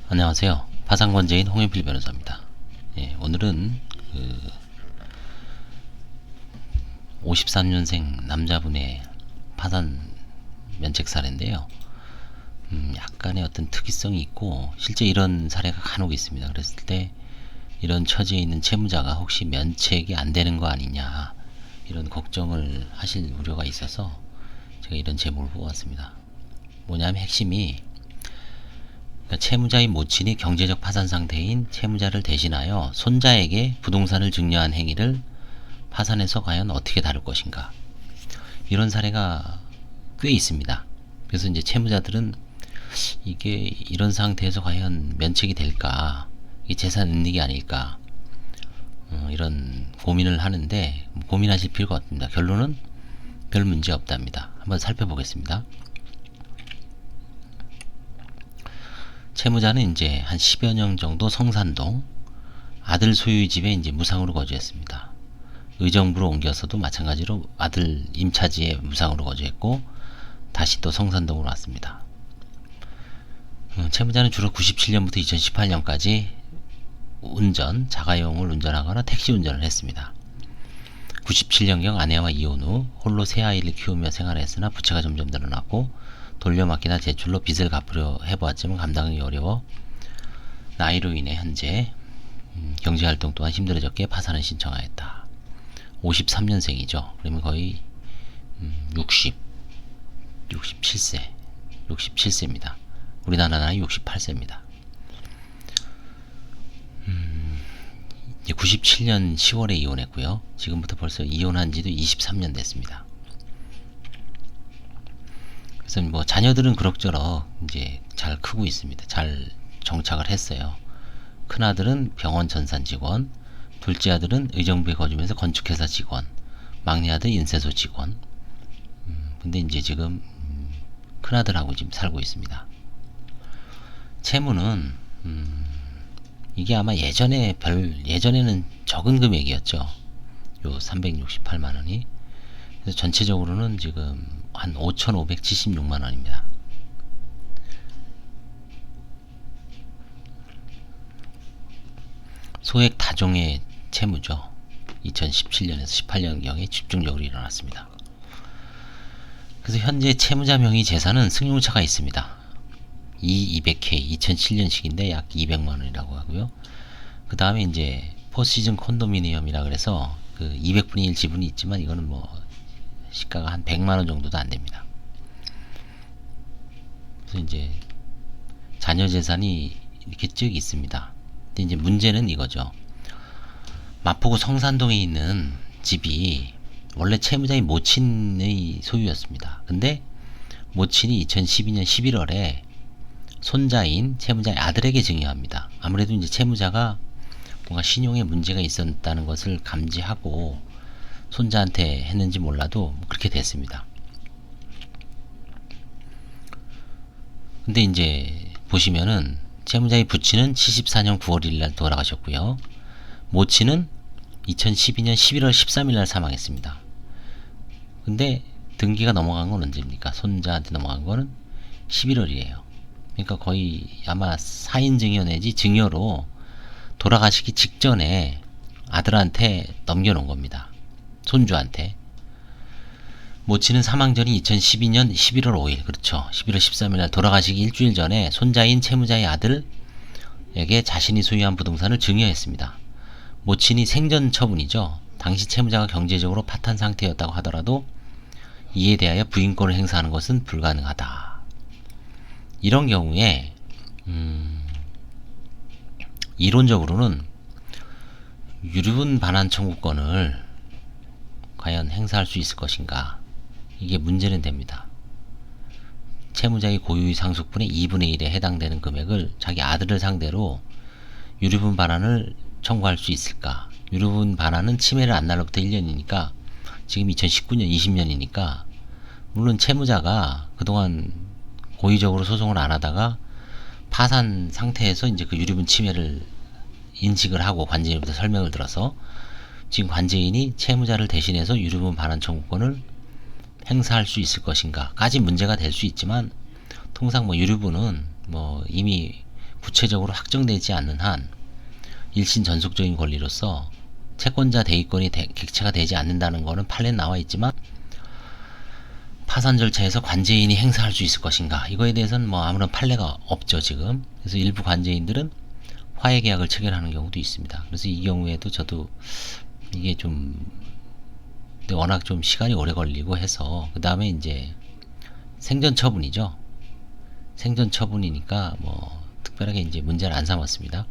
안녕하세요. 파산권재인 홍현필 변호사입니다. 오늘은 53년생 남자분의 파산 면책 사례인데요. 약간의 어떤 특이성이 있고 실제 이런 사례가 간혹 있습니다. 그랬을 때 이런 처지에 있는 채무자가 혹시 면책이 안 되는 거 아니냐 이런 걱정을 하실 우려가 있어서 제가 이런 제목을 뽑았습니다. 뭐냐면 핵심이 채무자의 모친이 경제적 파산 상태인 채무자를 대신하여 손자에게 부동산을 증여한 행위를 파산에서 과연 어떻게 다룰 것인가, 이런 사례가 꽤 있습니다. 그래서 이제 채무자들은 이게 이런 상태에서 과연 면책이 될까, 이게 재산 은닉이 아닐까, 이런 고민을 하는데 고민하실 필요가 없습니다. 결론은 별 문제 없답니다. 한번 살펴보겠습니다. 채무자는 이제 한 10여 년 정도 성산동 아들 소유의 집에 이제 무상으로 거주했습니다. 의정부로 옮겨서도 마찬가지로 아들 임차지에 무상으로 거주했고 다시 또 성산동으로 왔습니다. 채무자는 주로 97년부터 2018년까지 자가용을 운전하거나 택시 운전을 했습니다. 97년경 아내와 이혼 후 홀로 세 아이를 키우며 생활했으나 부채가 점점 늘어났고 돌려막기나 대출로 빚을 갚으려 해보았지만 감당하기 어려워 나이로 인해 현재 경제활동 또한 힘들어졌기에 파산을 신청하였다. 53년생이죠. 그러면 거의 67세입니다. 우리나라 나이 68세입니다. 97년 10월에 이혼했고요. 지금부터 벌써 이혼한 지도 23년 됐습니다. 그래서 뭐 자녀들은 그럭저럭 이제 잘 크고 있습니다. 잘 정착을 했어요. 큰 아들은 병원 전산 직원, 둘째 아들은 의정부에 거주면서 건축회사 직원, 막내 아들 인쇄소 직원. 근데 이제 지금 큰 아들하고 지금 살고 있습니다. 채무는 이게 아마 예전에는 적은 금액이었죠. 요 368만 원이. 그래서 전체적으로는 지금 한 5,576만 원입니다. 소액 다종의 채무죠. 2017년에서 18년경에 집중적으로 일어났습니다. 그래서 현재 채무자 명의 재산은 승용차가 있습니다. E200K 2007년식인데 약 200만 원이라고 하고요. 그 다음에 이제 포시즌 콘도미니엄이라 그래서 그 200분의 1 지분이 있지만 이거는 뭐 시가가 한 100만 원 정도도 안 됩니다. 그래서 이제 자녀 재산이 이렇게 쭉 있습니다. 근데 이제 문제는 이거죠. 마포구 성산동에 있는 집이 원래 채무자의 모친의 소유였습니다. 근데 모친이 2012년 11월에 손자인 채무자의 아들에게 증여합니다. 아무래도 이제 채무자가 뭔가 신용에 문제가 있었다는 것을 감지하고 손자한테 했는지 몰라도 그렇게 됐습니다. 근데 이제 보시면은 채무자의 부친은 74년 9월 1일 날 돌아가셨고요. 모친은 2012년 11월 13일 날 사망했습니다. 근데 등기가 넘어간 건 언제입니까? 손자한테 넘어간 거는 11월이에요. 그러니까 거의 아마 사인 증여 내지 증여로 돌아가시기 직전에 아들한테 넘겨놓은 겁니다. 손주한테. 모친은 사망 전이 2012년 11월 5일, 그렇죠. 11월 13일 날 돌아가시기 일주일 전에 손자인 채무자의 아들에게 자신이 소유한 부동산을 증여했습니다. 모친이 생전 처분이죠. 당시 채무자가 경제적으로 파탄 상태였다고 하더라도 이에 대하여 부인권을 행사하는 것은 불가능하다. 이런 경우에 이론적으로는 유류분 반환 청구권을 과연 행사할 수 있을 것인가, 이게 문제는 됩니다. 채무자의 고유의 상속분의 2분의 1에 해당되는 금액을 자기 아들을 상대로 유류분 반환을 청구할 수 있을까. 유류분 반환은 침해를 안 날로부터 1년이니까 지금 2019년 20년이니까 물론 채무자가 그동안 고의적으로 소송을 안 하다가 파산 상태에서 이제 그 유류분 침해를 인식을 하고 관제인으로부터 설명을 들어서 지금 관제인이 채무자를 대신해서 유류분 반환 청구권을 행사할 수 있을 것인가 까지 문제가 될 수 있지만, 통상 뭐 유류분은 뭐 이미 구체적으로 확정되지 않는 한 일신 전속적인 권리로서 채권자 대위권이 객체가 되지 않는다는 것은 판례에 나와 있지만 파산 절차에서 관제인이 행사할 수 있을 것인가, 이거에 대해서는 뭐 아무런 판례가 없죠 지금. 그래서 일부 관제인들은 화해 계약을 체결하는 경우도 있습니다. 그래서 이 경우에도 저도 이게 좀 워낙 좀 시간이 오래 걸리고 해서, 그 다음에 이제 생전 처분이죠. 생전 처분이니까 뭐 특별하게 이제 문제를 안 삼았습니다.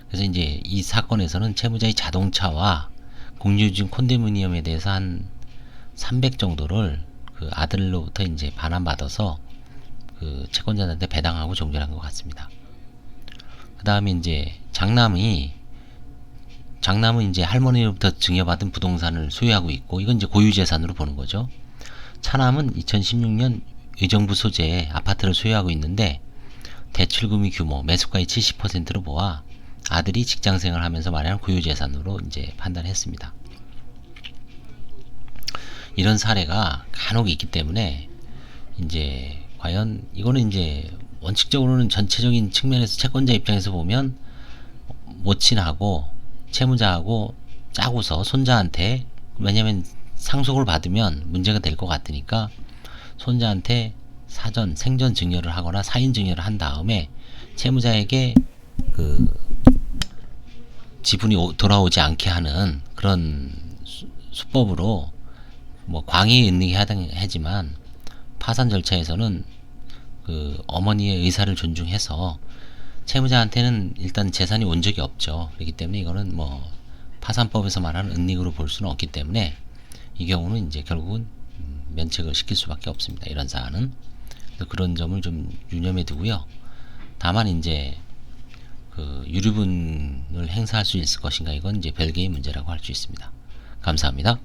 그래서 이제 이 사건에서는 채무자의 자동차와 공유중 콘도미니엄에 대해서 한 300 정도를 그 아들로부터 이제 반환받아서 그 채권자한테 배당하고 종결한 것 같습니다. 그 다음에 이제 장남은 이제 할머니로부터 증여받은 부동산을 소유하고 있고, 이건 이제 고유재산으로 보는 거죠. 차남은 2016년 의정부 소재의 아파트를 소유하고 있는데 대출금의 규모, 매수가의 70%로 보아 아들이 직장생활을 하면서 마련한 고유재산으로 이제 판단했습니다. 이런 사례가 간혹 있기 때문에 이제 과연 이거는 이제 원칙적으로는 전체적인 측면에서 채권자 입장에서 보면 모친하고 채무자하고 짜고서 손자한테, 왜냐면 상속을 받으면 문제가 될 것 같으니까 손자한테 사전 생전 증여를 하거나 사인 증여를 한 다음에 채무자에게 그 지분이 돌아오지 않게 하는 그런 수법으로 뭐 광의에 있는 게 하지만 파산 절차에서는 그 어머니의 의사를 존중해서 채무자한테는 일단 재산이 온 적이 없죠. 그렇기 때문에 이거는 뭐 파산법에서 말하는 은닉으로 볼 수는 없기 때문에 이 경우는 이제 결국은 면책을 시킬 수밖에 없습니다. 이런 사안은. 그런 점을 좀 유념해 두고요. 다만 이제 그 유류분을 행사할 수 있을 것인가, 이건 이제 별개의 문제라고 할 수 있습니다. 감사합니다.